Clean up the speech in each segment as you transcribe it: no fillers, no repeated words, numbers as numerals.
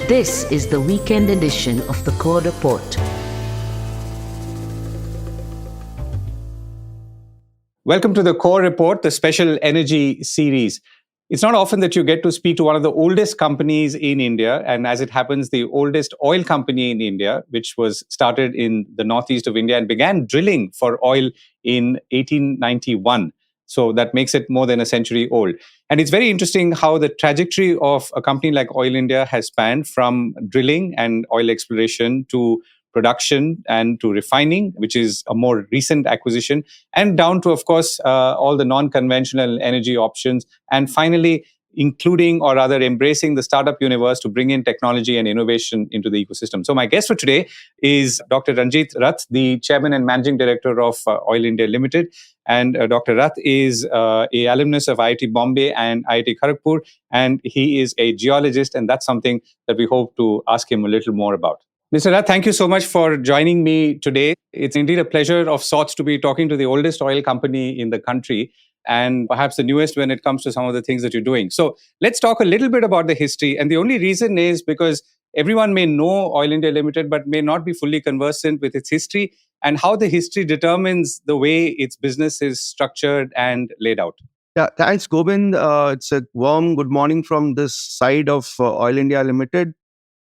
This is the weekend edition of the Core Report. Welcome to the Core Report, the special energy series. It's not often that you get to speak to one of the oldest companies in India, and as it happens, the oldest oil company in India, which was started in the northeast of India and began drilling for oil in 1891. So that makes it more than a century old. And it's very interesting how the trajectory of a company like Oil India has spanned from drilling and oil exploration to production and to refining, which is a more recent acquisition, and down to, of course, all the non-conventional energy options, and finally including, or rather embracing, the startup universe to bring in technology and innovation into the ecosystem. So my guest for today is Dr. Ranjit Rath, the chairman and managing director of Oil India Limited. And Dr. Rath is a alumnus of IIT Bombay and IIT Kharagpur, and he is a geologist, and that's something that we hope to ask him a little more about. Mr. Rath, thank you so much for joining me today. It's indeed a pleasure of sorts to be talking to the oldest oil company in the country, and perhaps the newest when it comes to some of the things that you're doing. So let's talk a little bit about the history. And the only reason is because everyone may know Oil India Limited, but may not be fully conversant with its history and how the history determines the way its business is structured and laid out. Yeah, thanks, Govind. It's a warm good morning from this side of Oil India Limited.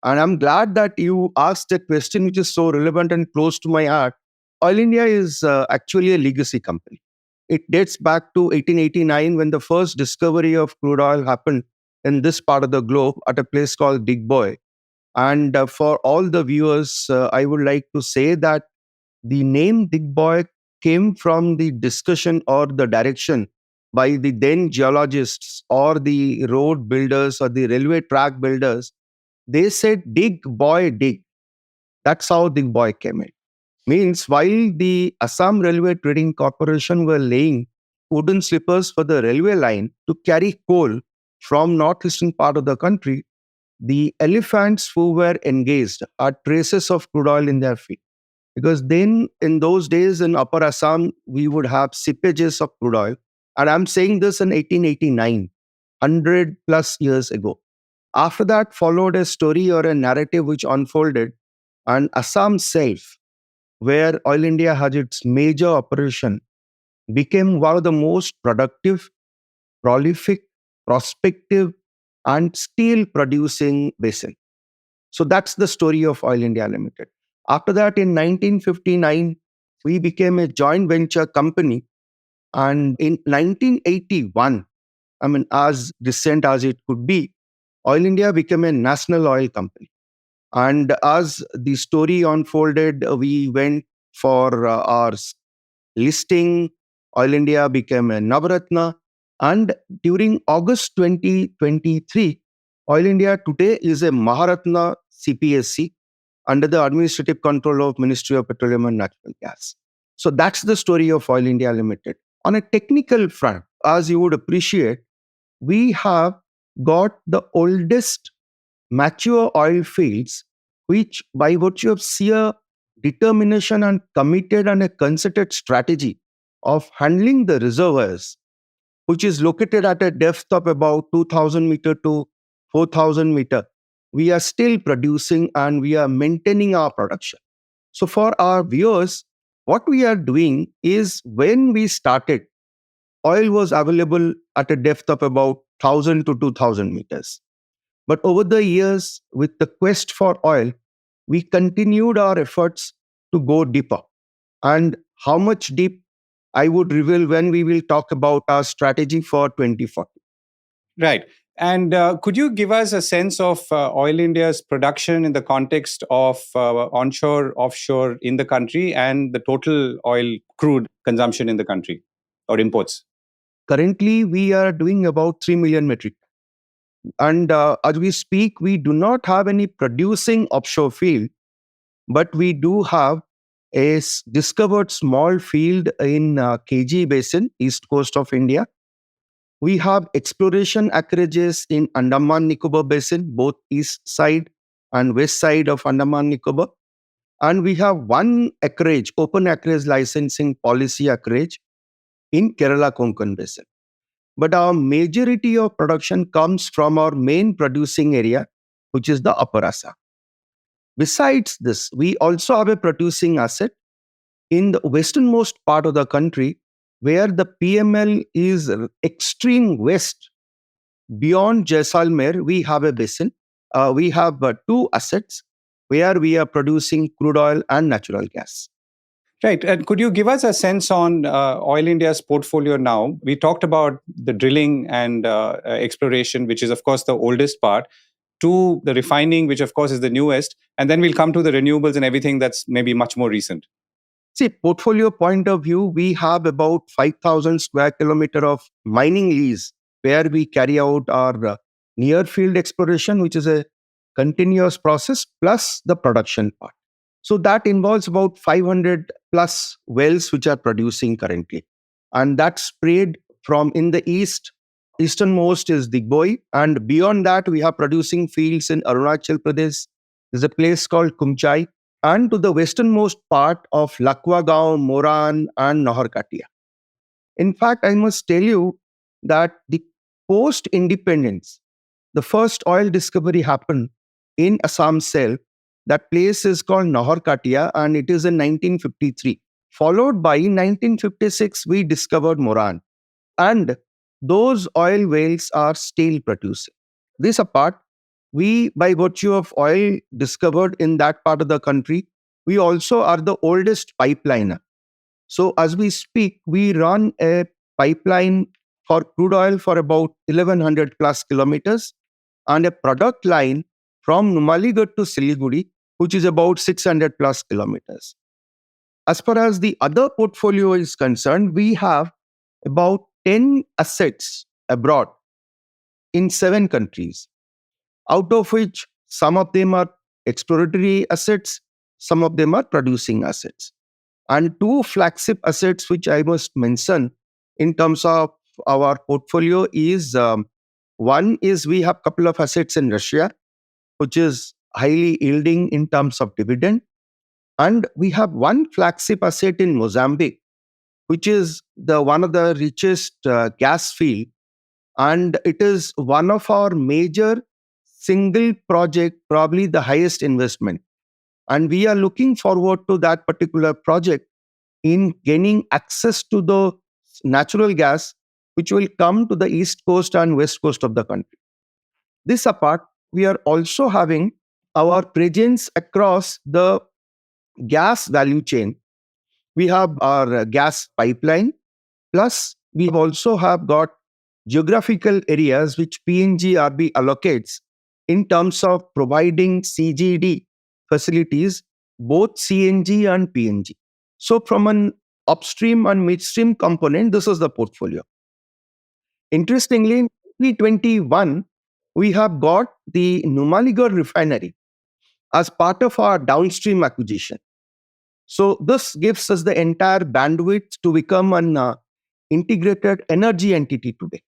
And I'm glad that you asked a question which is so relevant and close to my heart. Oil India is actually a legacy company. It dates back to 1889 when the first discovery of crude oil happened in this part of the globe at a place called Digboy. And for all the viewers, I would like to say that the name Digboy came from the discussion or the direction by the then geologists or the road builders or the railway track builders. They said, dig, boy, dig. That's how Dig Boy came in. Means while the Assam Railway Trading Corporation were laying wooden slippers for the railway line to carry coal from northeastern part of the country, the elephants who were engaged had traces of crude oil in their feet. Because then, in those days in Upper Assam, we would have sippages of crude oil. And I'm saying this in 1889, 100 plus years ago. After that followed a story or a narrative which unfolded, and Assam self, where Oil India has its major operation, became one of the most productive, prolific, prospective, and steel producing basin. So that's the story of Oil India Limited. After that, in 1959, we became a joint venture company. And in 1981, as recent as it could be, Oil India became a national oil company. And as the story unfolded, we went for our listing. Oil India became a Navaratna. And during August 2023, Oil India today is a Maharatna CPSC under the administrative control of Ministry of Petroleum and Natural Gas. So that's the story of Oil India Limited. On a technical front, as you would appreciate, we have got the oldest mature oil fields, which by virtue of sheer determination and committed and a concerted strategy of handling the reservoirs, which is located at a depth of about 2,000 meter to 4,000 meter, we are still producing and we are maintaining our production. So for our viewers, what we are doing is when we started, oil was available at a depth of about 1,000 to 2,000 meters. But over the years, with the quest for oil, we continued our efforts to go deeper. And how much deep, I would reveal when we will talk about our strategy for 2040. Right. And could you give us a sense of Oil India's production in the context of onshore, offshore in the country, and the total oil crude consumption in the country or imports? Currently, we are doing about 3 million metric. And as we speak, we do not have any producing offshore field, but we do have a discovered small field in KG Basin, east coast of India. We have exploration acreages in Andaman Nicobar Basin, both east side and west side of Andaman Nicobar. And we have one acreage, open acreage licensing policy acreage in Kerala Konkan Basin. But our majority of production comes from our main producing area, which is the Upper Assam. Besides this, we also have a producing asset in the westernmost part of the country where the PML is extreme west. Beyond Jaisalmer, we have a basin. We have two assets where we are producing crude oil and natural gas. Right. And could you give us a sense on Oil India's portfolio now? We talked about the drilling and exploration, which is, of course, the oldest part, to the refining, which, of course, is the newest. And then we'll come to the renewables and everything that's maybe much more recent. See, portfolio point of view, we have about 5,000 square kilometer of mining lease where we carry out our near field exploration, which is a continuous process, plus the production part. So that involves about 500 plus wells which are producing currently. And that's spread from in the east. Easternmost is Digboi. And beyond that, we have producing fields in Arunachal Pradesh. There's a place called Kumchai. And to the westernmost part of Lakwa Gaon, Moran, and Naharkatia. In fact, I must tell you that the post-independence, the first oil discovery happened in Assam Cell. That place is called Naharkatia, and it is in 1953. Followed by 1956, we discovered Moran. And those oil wells are still producing. This apart, we, by virtue of oil discovered in that part of the country, we also are the oldest pipeliner. So as we speak, we run a pipeline for crude oil for about 1100 plus kilometers and a product line from Numaligarh to Siliguri, which is about 600 plus kilometers. As far as the other portfolio is concerned, we have about 10 assets abroad in 7 countries, out of which some of them are exploratory assets, some of them are producing assets. And 2 flagship assets which I must mention in terms of our portfolio is one is we have a couple of assets in Russia, which is highly yielding in terms of dividend. And we have one flagship asset in Mozambique, which is the one of the richest gas field. And it is one of our major single project, probably the highest investment. And we are looking forward to that particular project in gaining access to the natural gas, which will come to the east coast and west coast of the country. This apart, we are also having our presence across the gas value chain. We have our gas pipeline, plus we also have got geographical areas which PNGRB allocates in terms of providing CGD facilities, both CNG and PNG. So from an upstream and midstream component, this is the portfolio. Interestingly, in 2021, we have got the Numaligarh refinery as part of our downstream acquisition. So this gives us the entire bandwidth to become an integrated energy entity today.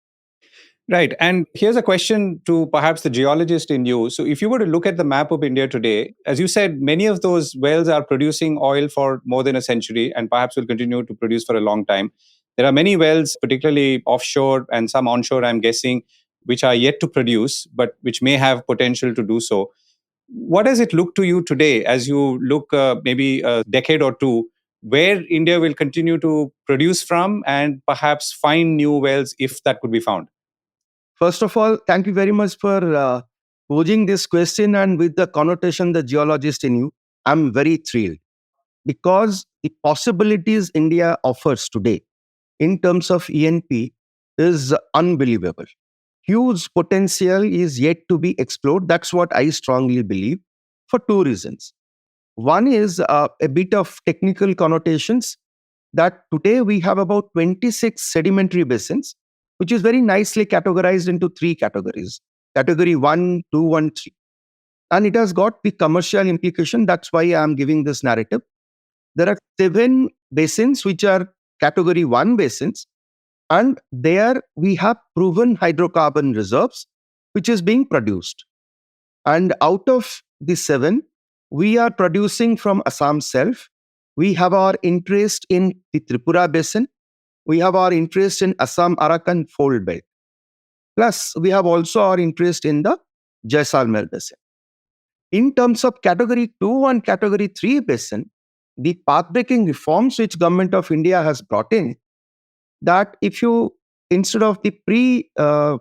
Right. And here's a question to perhaps the geologist in you. So if you were to look at the map of India today, as you said, many of those wells are producing oil for more than a century and perhaps will continue to produce for a long time. There are many wells, particularly offshore and some onshore, I'm guessing, which are yet to produce, but which may have potential to do so. What does it look to you today as you look maybe a decade or two, where India will continue to produce from and perhaps find new wells if that could be found? First of all, thank you very much for posing this question, and with the connotation the geologist in you, I'm very thrilled because the possibilities India offers today in terms of ENP is unbelievable. Huge potential is yet to be explored. That's what I strongly believe for 2 reasons. One is a bit of technical connotations that today we have about 26 sedimentary basins, which is very nicely categorized into 3 categories. Category 1, 2, and 3. And it has got the commercial implication. That's why I am giving this narrative. There are 7 basins which are category 1 basins. And there we have proven hydrocarbon reserves, which is being produced. And out of the 7, we are producing from Assam self. We have our interest in the Tripura basin. We have our interest in Assam Arakan fold belt. Plus, we have also our interest in the Jaisalmer basin. In terms of category 2 and category 3 basin, the path-breaking reforms which Government of India has brought in, that if you, instead of the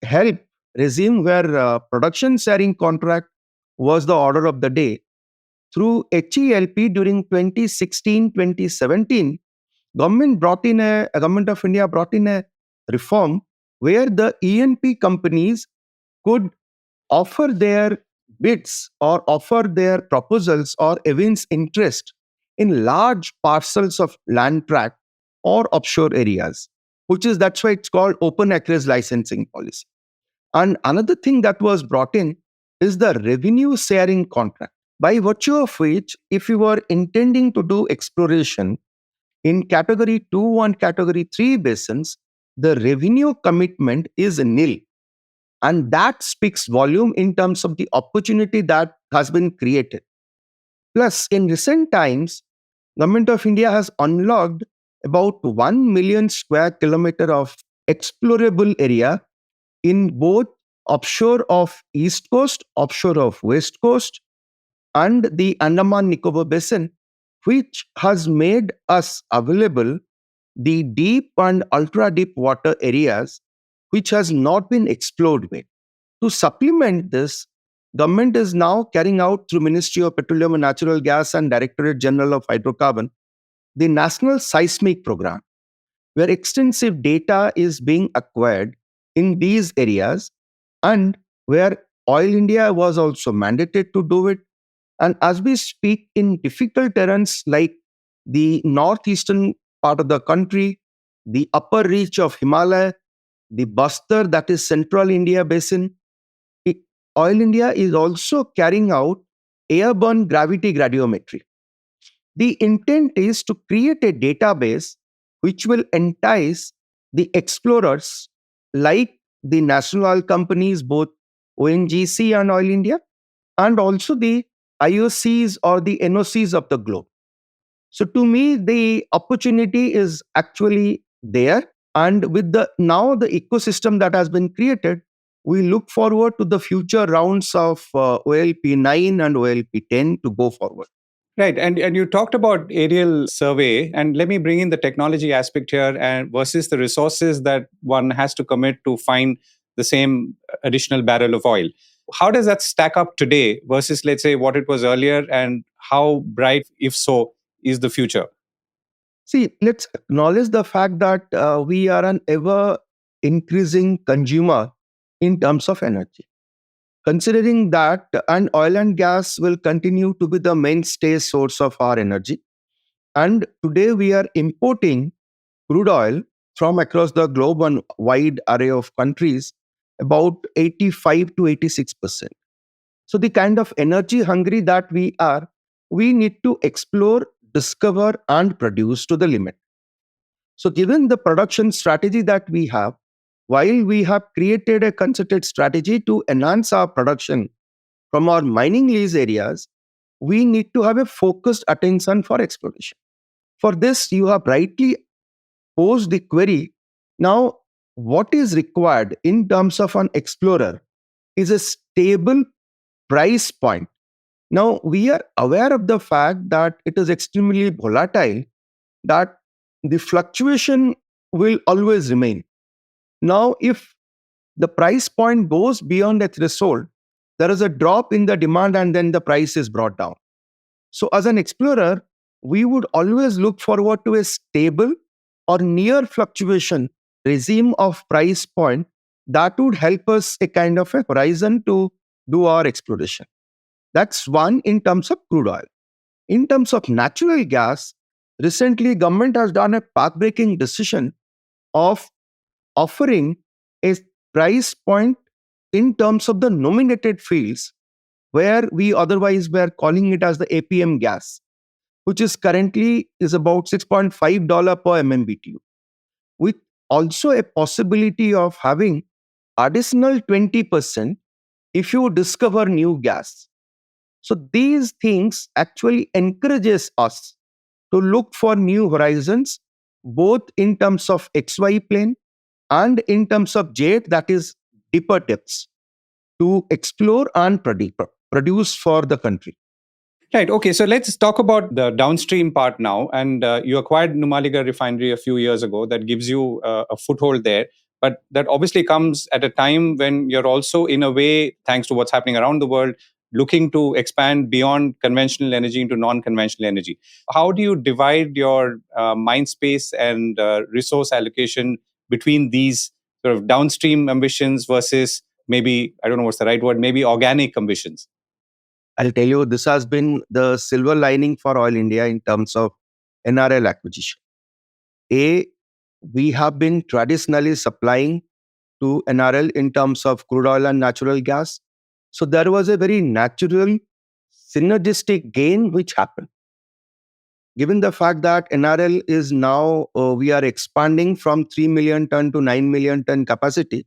help regime where production sharing contract was the order of the day, through HELP during 2016-2017, Government of India brought in a reform where the E&P companies could offer their bids or offer their proposals or evince interest in large parcels of land tract or offshore areas, that's why it's called open acreage licensing policy. And another thing that was brought in is the revenue sharing contract, by virtue of which, if you were intending to do exploration in category 2 and category 3 basins, the revenue commitment is nil. And that speaks volume in terms of the opportunity that has been created. Plus, in recent times, Government of India has unlocked about 1 million square kilometer of explorable area in both offshore of East Coast, offshore of West Coast, and the Andaman Nicobar Basin, which has made us available the deep and ultra deep water areas which has not been explored with. To supplement this, government is now carrying out through Ministry of Petroleum and Natural Gas and Directorate General of Hydrocarbon the National Seismic Program, where extensive data is being acquired in these areas and where Oil India was also mandated to do it. And as we speak, in difficult terrains like the northeastern part of the country, the upper reach of Himalaya, the Bastar, that is Central India Basin, Oil India is also carrying out airborne gravity gradiometry. The intent is to create a database which will entice the explorers like the national oil companies, both ONGC and Oil India, and also the IOCs or the NOCs of the globe. So to me, the opportunity is actually there. And with the ecosystem that has been created, we look forward to the future rounds of OLP 9 and OLP 10 to go forward. Right. And you talked about aerial survey, and let me bring in the technology aspect here and versus the resources that one has to commit to find the same additional barrel of oil. How does that stack up today versus, let's say, what it was earlier, and how bright, if so, is the future? See, let's acknowledge the fact that we are an ever increasing consumer in terms of energy. Considering that, and oil and gas will continue to be the mainstay source of our energy. And today we are importing crude oil from across the globe and wide array of countries, about 85 to 86%. So the kind of energy hungry that we are, we need to explore, discover, and produce to the limit. So given the production strategy that we have, while we have created a concerted strategy to enhance our production from our mining lease areas, we need to have a focused attention for exploration. For this, you have rightly posed the query. Now, what is required in terms of an explorer is a stable price point. Now, we are aware of the fact that it is extremely volatile, that the fluctuation will always remain. Now, if the price point goes beyond a threshold, there is a drop in the demand and then the price is brought down. So, as an explorer, we would always look forward to a stable or near fluctuation regime of price point that would help us a kind of a horizon to do our exploration. That's one in terms of crude oil. In terms of natural gas, recently government has done a path-breaking decision of offering a price point in terms of the nominated fields where we otherwise were calling it as the APM gas, which is currently is about $6.5 per MMBTU, with also a possibility of having additional 20% if you discover new gas. So these things actually encourages us to look for new horizons, both in terms of XY plane and in terms of jet, that is deeper depths, to explore and produce for the country. Right. Okay. So let's talk about the downstream part now. And you acquired Numaligarh refinery a few years ago. That gives you a foothold there. But that obviously comes at a time when you're also, in a way, thanks to what's happening around the world, looking to expand beyond conventional energy into non-conventional energy. How do you divide your mind space and resource allocation between these sort of downstream ambitions versus maybe, I don't know what's the right word, maybe organic ambitions? I'll tell you, this has been the silver lining for Oil India in terms of NRL acquisition. A, we have been traditionally supplying to NRL in terms of crude oil and natural gas. So there was a very natural synergistic gain which happened. Given the fact that NRL is now, we are expanding from 3 million ton to 9 million ton capacity,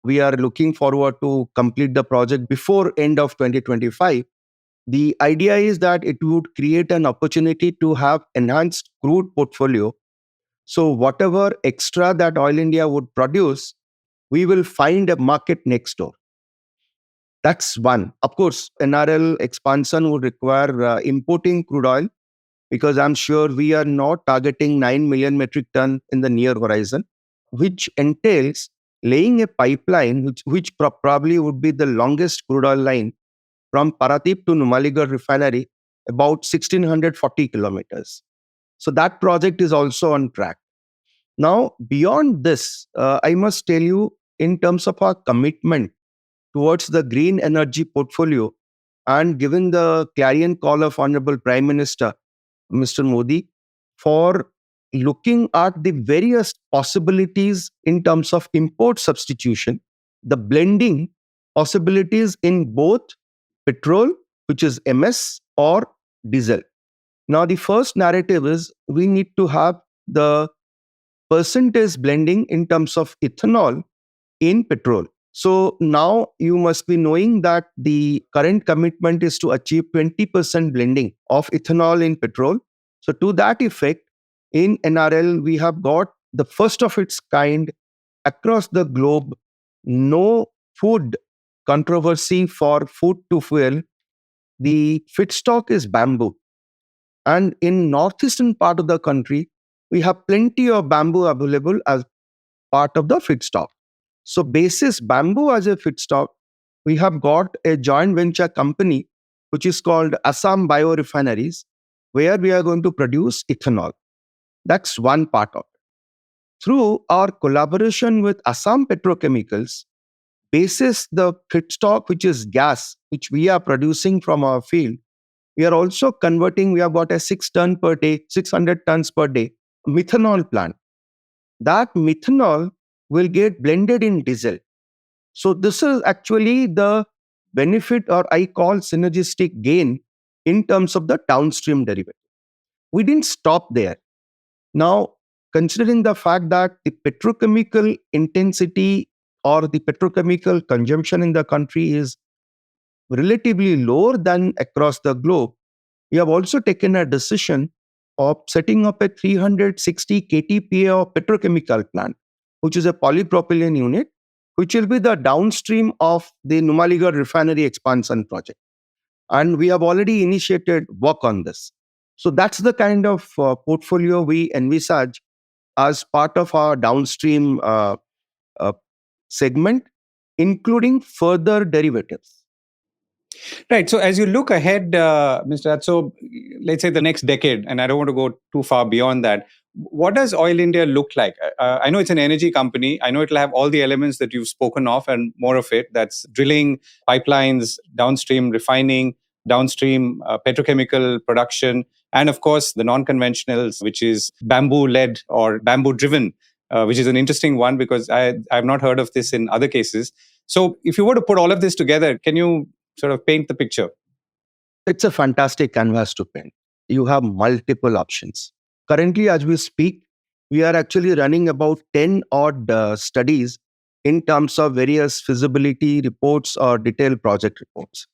we are looking forward to complete the project before end of 2025. The idea is that it would create an opportunity to have enhanced crude portfolio. So whatever extra that Oil India would produce, we will find a market next door. That's one. Of course, NRL expansion would require importing crude oil, because I'm sure we are not targeting 9 million metric ton in the near horizon, which entails laying a pipeline which probably would be the longest crude oil line from Paradip to Numaligarh refinery, about 1640 kilometers. So that project is also on track. Now, beyond this, I must tell you, in terms of our commitment towards the green energy portfolio, and given the clarion call of Honorable Prime Minister, Mr. Modi, for looking at the various possibilities in terms of import substitution, the blending possibilities in both petrol, which is MS, or diesel. Now, the first narrative is we need to have the percentage blending in terms of ethanol in petrol. So now you must be knowing that the current commitment is to achieve 20% blending of ethanol in petrol. So to that effect, in NRL, we have got the first of its kind across the globe, no food controversy for food to fuel. The feedstock is bamboo. And in northeastern part of the country, we have plenty of bamboo available as part of the feedstock. So basis bamboo as a feedstock, we have got a joint venture company which is called Assam Biorefineries, where we are going to produce ethanol. That's one part of it. Through our collaboration with Assam Petrochemicals, basis the feedstock, which is gas, which we are producing from our field, we are also converting, we have got a 600 tons per day methanol plant. That methanol will get blended in diesel. So this is actually the benefit, or I call synergistic gain, in terms of the downstream derivative. We didn't stop there. Now, considering the fact that the petrochemical intensity or the petrochemical consumption in the country is relatively lower than across the globe, we have also taken a decision of setting up a 360 KTPA of petrochemical plant, which is a polypropylene unit, which will be the downstream of the Numaligarh refinery expansion project. And we have already initiated work on this. So that's the kind of portfolio we envisage as part of our downstream uh, segment, including further derivatives. Right. So as you look ahead, Mr. Rath, so let's say the next decade, and I don't want to go too far beyond that, what does Oil India look like? I know it's an energy company. I know it'll have all the elements that you've spoken of and more of it. That's drilling, pipelines, downstream refining, downstream petrochemical production, and of course the non-conventionals, which is bamboo-led or bamboo-driven, which is an interesting one because I've not heard of this in other cases. So if you were to put all of this together, can you sort of paint the picture? It's a fantastic canvas to paint. You have multiple options. Currently, as we speak, we are actually running about 10 odd studies in terms of various feasibility reports or detailed project reports.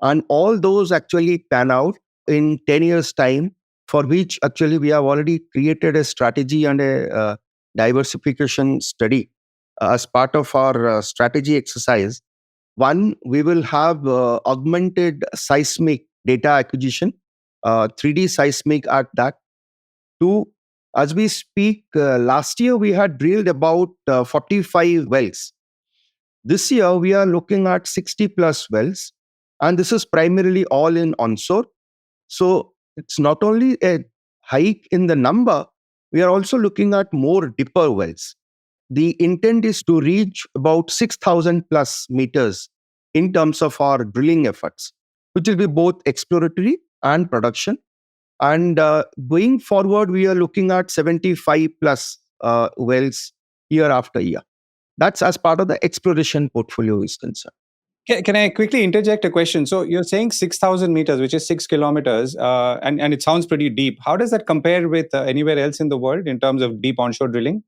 And all those actually pan out in 10 years' time, for which actually we have already created a strategy and a diversification study as part of our strategy exercise. One, we will have augmented seismic data acquisition, 3D seismic at that. Two, as we speak, last year we had drilled about 45 wells. This year we are looking at 60 plus wells, and this is primarily all in onshore. So it's not only a hike in the number, we are also looking at more deeper wells. The intent is to reach about 6,000 plus meters in terms of our drilling efforts, which will be both exploratory and production. And going forward, we are looking at 75 plus wells year after year. That's as part of the exploration portfolio is concerned. Can I quickly interject a question? So you're saying 6,000 meters, which is 6 kilometers, and it sounds pretty deep. How does that compare with anywhere else in the world in terms of deep onshore drilling?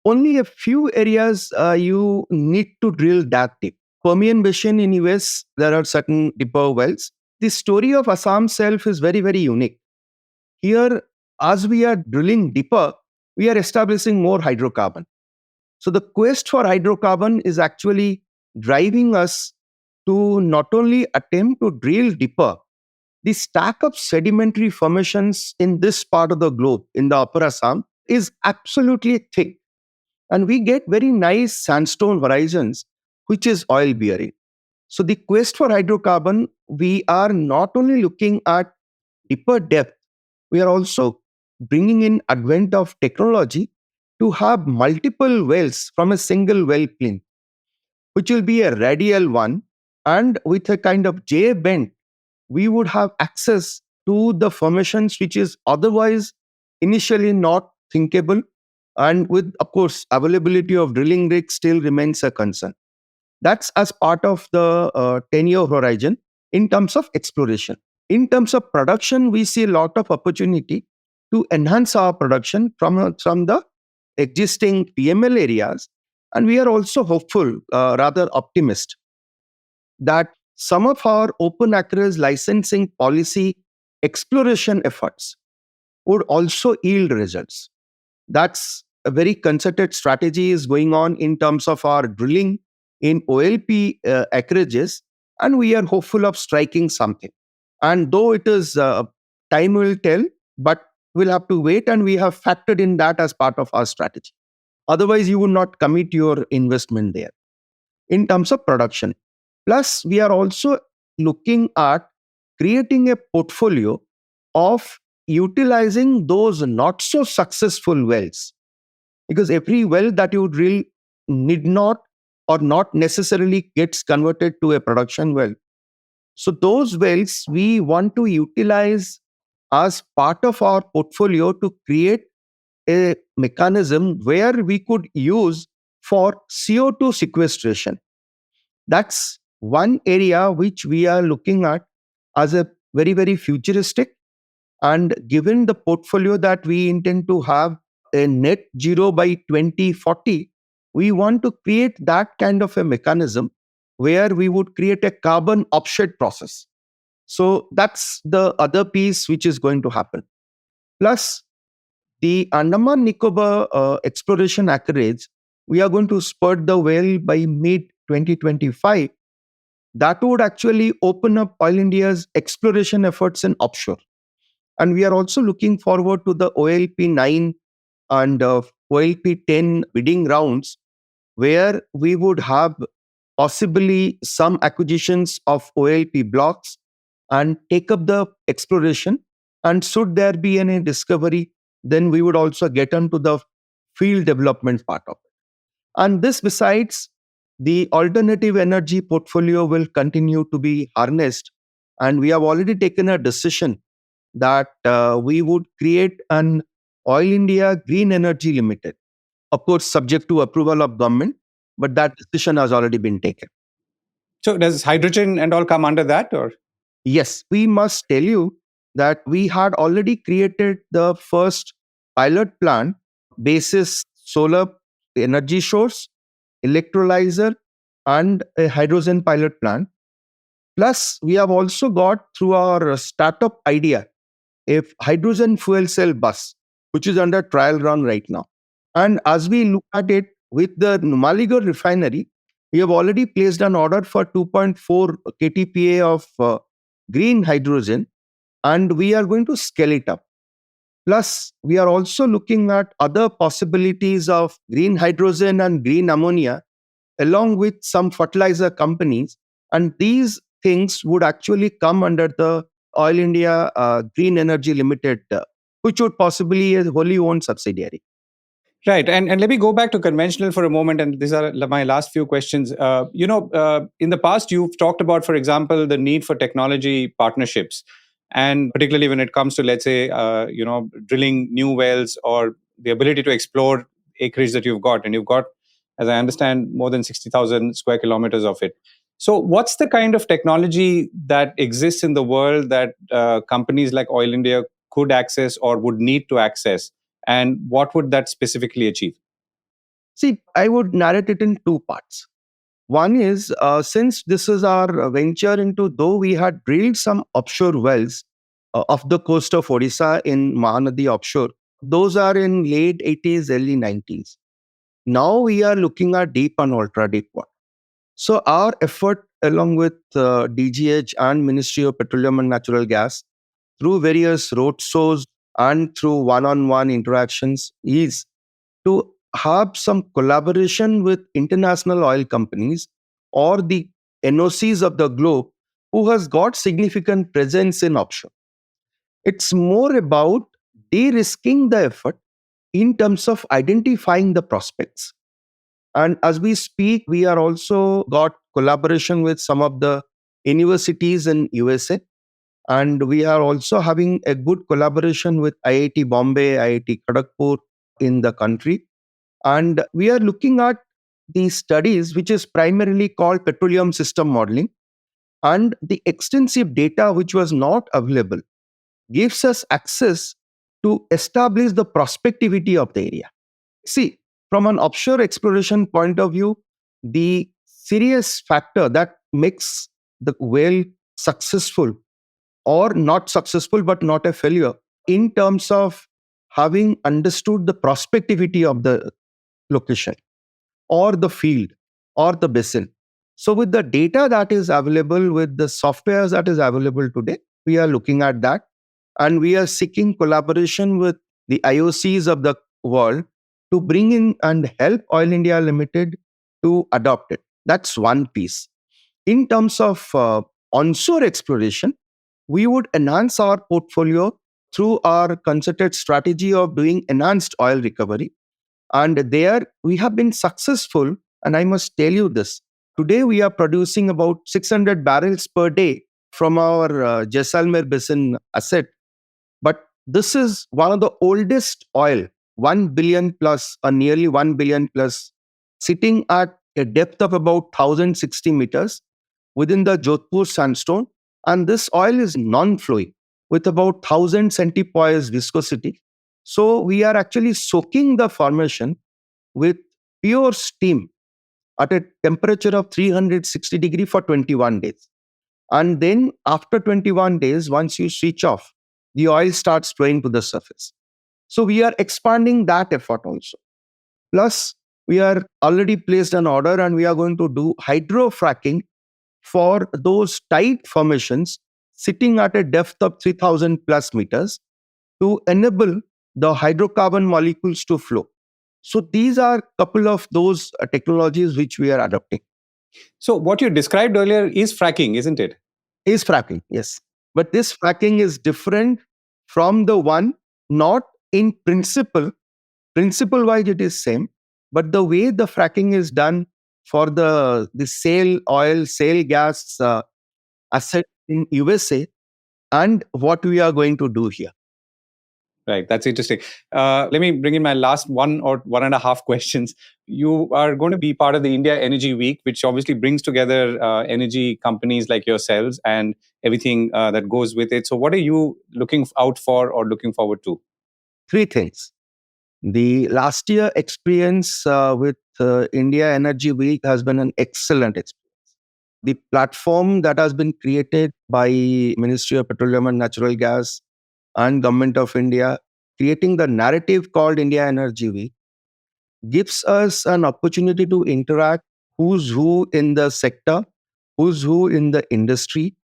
Only a few areas you need to drill that deep. Permian Basin in US, there are certain deeper wells. The story of Assam self is very, very unique. Here, as we are drilling deeper, we are establishing more hydrocarbon. So the quest for hydrocarbon is actually driving us to not only attempt to drill deeper, the stack of sedimentary formations in this part of the globe, in the upper Assam, is absolutely thick. And we get very nice sandstone horizons, which is oil bearing. So the quest for hydrocarbon, we are not only looking at deeper depth, we are also bringing in advent of technology to have multiple wells from a single well plane, which will be a radial one. And with a kind of J bend, we would have access to the formations which is otherwise initially not thinkable. And with, of course, availability of drilling rigs still remains a concern. That's as part of the 10-year horizon in terms of exploration. In terms of production, we see a lot of opportunity to enhance our production from the existing PML areas. And we are also hopeful, rather optimist, that some of our open acreage licensing policy exploration efforts would also yield results. That's a very concerted strategy is going on in terms of our drilling in OLP acreages, and we are hopeful of striking something. And though it is time will tell, but we'll have to wait, and we have factored in that as part of our strategy. Otherwise, you would not commit your investment there. In terms of production, plus we are also looking at creating a portfolio of utilizing those not so successful wells, because every well that you drill need not or not necessarily gets converted to a production well. So those wells we want to utilize as part of our portfolio to create a mechanism where we could use for CO2 sequestration. That's one area which we are looking at as a very, very futuristic. And given the portfolio that we intend to have a net zero by 2040, we want to create that kind of a mechanism where we would create a carbon offset process. So that's the other piece which is going to happen. Plus, the Andaman Nicobar exploration acreage, we are going to spurt the well by mid 2025. That would actually open up Oil India's exploration efforts in offshore. And we are also looking forward to the OLP 9 and OLP 10 bidding rounds, where we would have possibly some acquisitions of OLP blocks and take up the exploration. And should there be any discovery, then we would also get onto the field development part of it. And this, besides, the alternative energy portfolio will continue to be harnessed. And we have already taken a decision that we would create an Oil India Green Energy Limited, of course, subject to approval of government, but that decision has already been taken. So does hydrogen and all come under that, or? Yes, we must tell you that we had already created the first pilot plant basis solar energy source, electrolyzer, and a hydrogen pilot plant. Plus, we have also got through our startup idea a hydrogen fuel cell bus, which is under trial run right now. And as we look at it with the Numaligarh refinery, We have already placed an order for 2.4 KTPA of green hydrogen, and we are going to scale it up. Plus, we are also looking at other possibilities of green hydrogen and green ammonia, along with some fertilizer companies. And these things would actually come under the Oil India Green Energy Limited, which would possibly a wholly owned subsidiary. Right. And let me go back to conventional for a moment. And these are my last few questions. In the past, you've talked about, for example, the need for technology partnerships. And particularly when it comes to, let's say, drilling new wells or the ability to explore acreage that you've got. And you've got, as I understand, more than 60,000 square kilometers of it. So what's the kind of technology that exists in the world that companies like Oil India could access or would need to access? And what would that specifically achieve? See, I would narrate it in two parts. One is, since this is our venture into, though we had drilled some offshore wells off the coast of Odisha in Mahanadi offshore, those are in late 80s, early 90s. Now we are looking at deep and ultra deep water. So our effort along with DGH and Ministry of Petroleum and Natural Gas through various roadshows and through one-on-one interactions is to have some collaboration with international oil companies or the NOCs of the globe who has got significant presence in offshore. It's more about de-risking the effort in terms of identifying the prospects. And as we speak, we are also got collaboration with some of the universities in USA. And we are also having a good collaboration with IIT Bombay, IIT Kharagpur in the country. And we are looking at these studies, which is primarily called petroleum system modeling. And the extensive data which was not available gives us access to establish the prospectivity of the area. See, from an offshore exploration point of view, the serious factor that makes the well successful or not successful, but not a failure, in terms of having understood the prospectivity of the location or the field or the basin. So, with the data that is available, with the softwares that is available today, we are looking at that and we are seeking collaboration with the IOCs of the world to bring in and help Oil India Limited to adopt it. That's one piece. In terms of onshore exploration, we would enhance our portfolio through our concerted strategy of doing enhanced oil recovery. And there we have been successful. And I must tell you this, today we are producing about 600 barrels per day from our Jaisalmer Basin asset. But this is one of the oldest oil, 1 billion plus, or nearly 1 billion plus, sitting at a depth of about 1060 meters within the Jodhpur sandstone. And this oil is non-flowing with about 1000 centipoise viscosity. So we are actually soaking the formation with pure steam at a temperature of 360 degree for 21 days. And then after 21 days, once you switch off, the oil starts flowing to the surface. So we are expanding that effort also. Plus, we are already placed an order and we are going to do hydrofracking for those tight formations sitting at a depth of 3000 plus meters to enable the hydrocarbon molecules to flow. So these are a couple of those technologies which we are adopting. So what you described earlier is fracking, isn't it? Is fracking, yes. But this fracking is different from the one, not in principle. Principle wise, it is same. But the way the fracking is done for the shale oil, shale gas asset in USA and what we are going to do here. Right. That's interesting. Let me bring in my last 1.5 questions. You are going to be part of the India Energy Week, which obviously brings together energy companies like yourselves and everything that goes with it. So what are you looking out for or looking forward to? Three things. The last year experience with India Energy Week has been an excellent experience. The platform that has been created by Ministry of Petroleum and Natural Gas and Government of India, creating the narrative called India Energy Week, gives us an opportunity to interact who's who in the sector, who's who in the industry,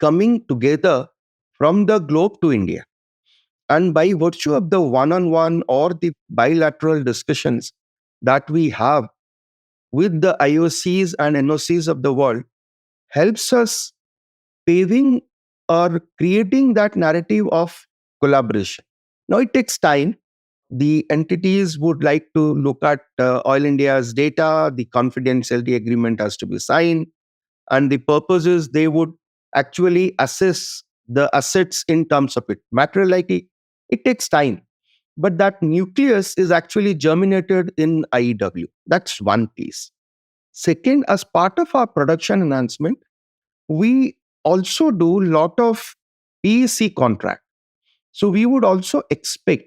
coming together from the globe to India. And by virtue of the one on one or the bilateral discussions that we have with the IOCs and NOCs of the world, helps us paving or creating that narrative of collaboration. Now, it takes time. The entities would like to look at Oil India's data, the confidentiality agreement has to be signed, and the purpose is they would actually assess the assets in terms of it. Matter like it takes time, but that nucleus is actually germinated in IEW. That's one piece. Second, as part of our production enhancement, we also do a lot of PEC contract. So we would also expect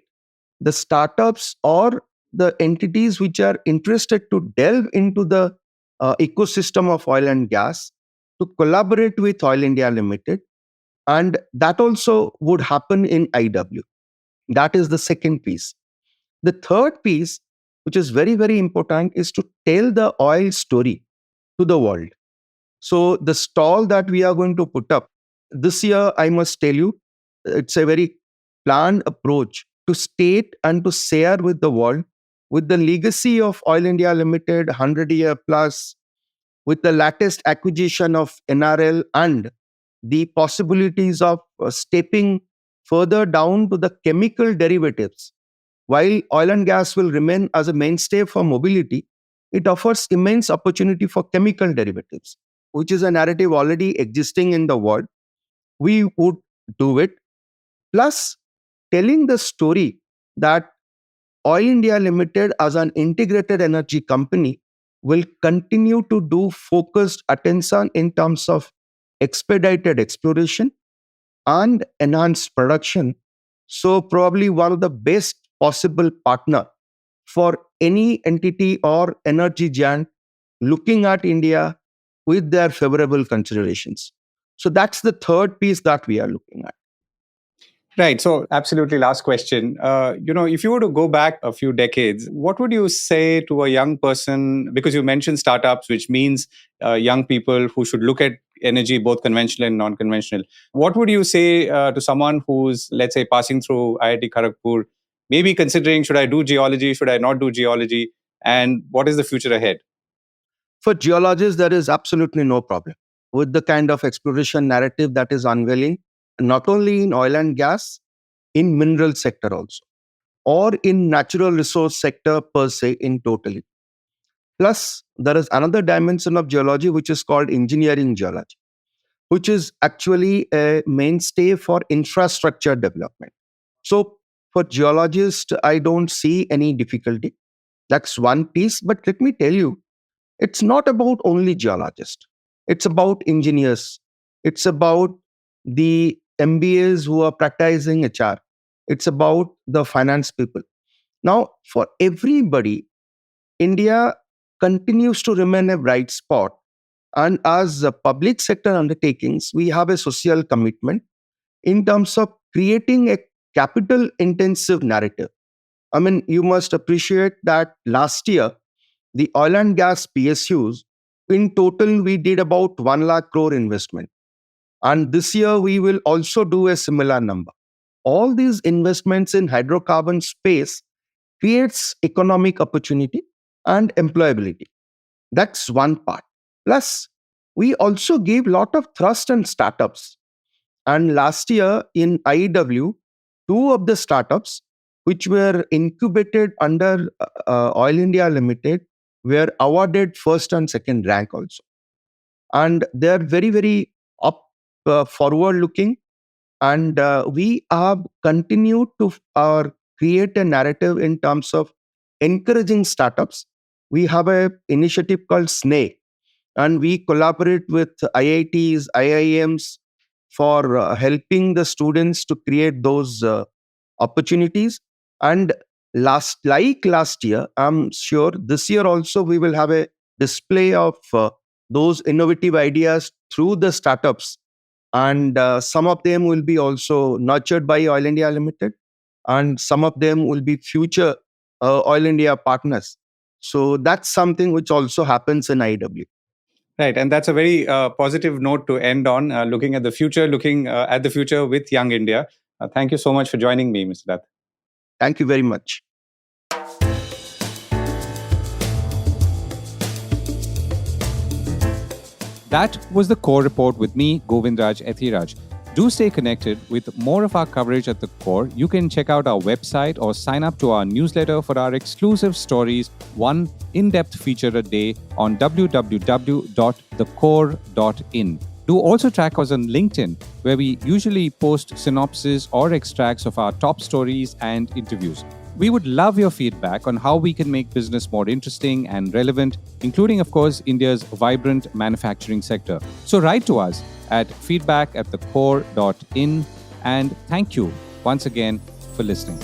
the startups or the entities which are interested to delve into the ecosystem of oil and gas to collaborate with Oil India Limited. And that also would happen in IW. That is the second piece. The third piece, which is very, very important, is to tell the oil story to the world. So the stall that we are going to put up this year, I must tell you, it's a very planned approach to state and to share with the world with the legacy of Oil India Limited, 100-year plus, with the latest acquisition of NRL and the possibilities of stepping further down to the chemical derivatives. While oil and gas will remain as a mainstay for mobility, it offers immense opportunity for chemical derivatives, which is a narrative already existing in the world. We would do it. Plus, telling the story that Oil India Limited, as an integrated energy company, will continue to do focused attention in terms of expedited exploration and enhanced production. So, probably one of the best possible partner for any entity or energy giant looking at India with their favorable considerations. So that's the third piece that we are looking at. Right. So, absolutely last question. If you were to go back a few decades, what would you say to a young person? Because you mentioned startups, which means young people who should look at energy, both conventional and non conventional. What would you say to someone who's, let's say, passing through IIT Kharagpur, maybe considering should I do geology, should I not do geology, and what is the future ahead? For geologists, there is absolutely no problem with the kind of exploration narrative that is unveiling, not only in oil and gas, in mineral sector also, or in natural resource sector per se in totally. Plus, there is another dimension of geology which is called engineering geology, which is actually a mainstay for infrastructure development. So, for geologists, I don't see any difficulty. That's one piece. But let me tell you, it's not about only geologists. It's about engineers. It's about the MBAs who are practicing HR. It's about the finance people. Now, for everybody, India continues to remain a bright spot. And as public sector undertakings, we have a social commitment in terms of creating a capital intensive narrative. I mean, you must appreciate that last year, the oil and gas PSUs, in total, we did about 1 lakh crore investment. And this year, we will also do a similar number. All these investments in hydrocarbon space creates economic opportunity and employability. That's one part. Plus, we also gave lot of thrust and startups. And last year in IEW, two of the startups which were incubated under Oil India Limited were awarded first and second rank also. And they're very, very up forward looking. And we have continued to create a narrative in terms of encouraging startups. We have a initiative called SNAKE, and we collaborate with IITs, IIMs for helping the students to create those opportunities. And last year, I'm sure this year also we will have a display of those innovative ideas through the startups, and some of them will be also nurtured by Oil India Limited, and some of them will be future Oil India partners. So that's something which also happens in IW. Right. And that's a very positive note to end on, looking at the future, with Young India. Thank you so much for joining me, Mr. Rath. Thank you very much. That was the Core Report with me, Govindraj Ethiraj. Do stay connected with more of our coverage at the Core. You can check out our website or sign up to our newsletter for our exclusive stories, one in-depth feature a day on www.thecore.in. Do also track us on LinkedIn, where we usually post synopses or extracts of our top stories and interviews. We would love your feedback on how we can make business more interesting and relevant, including, of course, India's vibrant manufacturing sector. So write to us at feedback@thecore.in, and thank you once again for listening.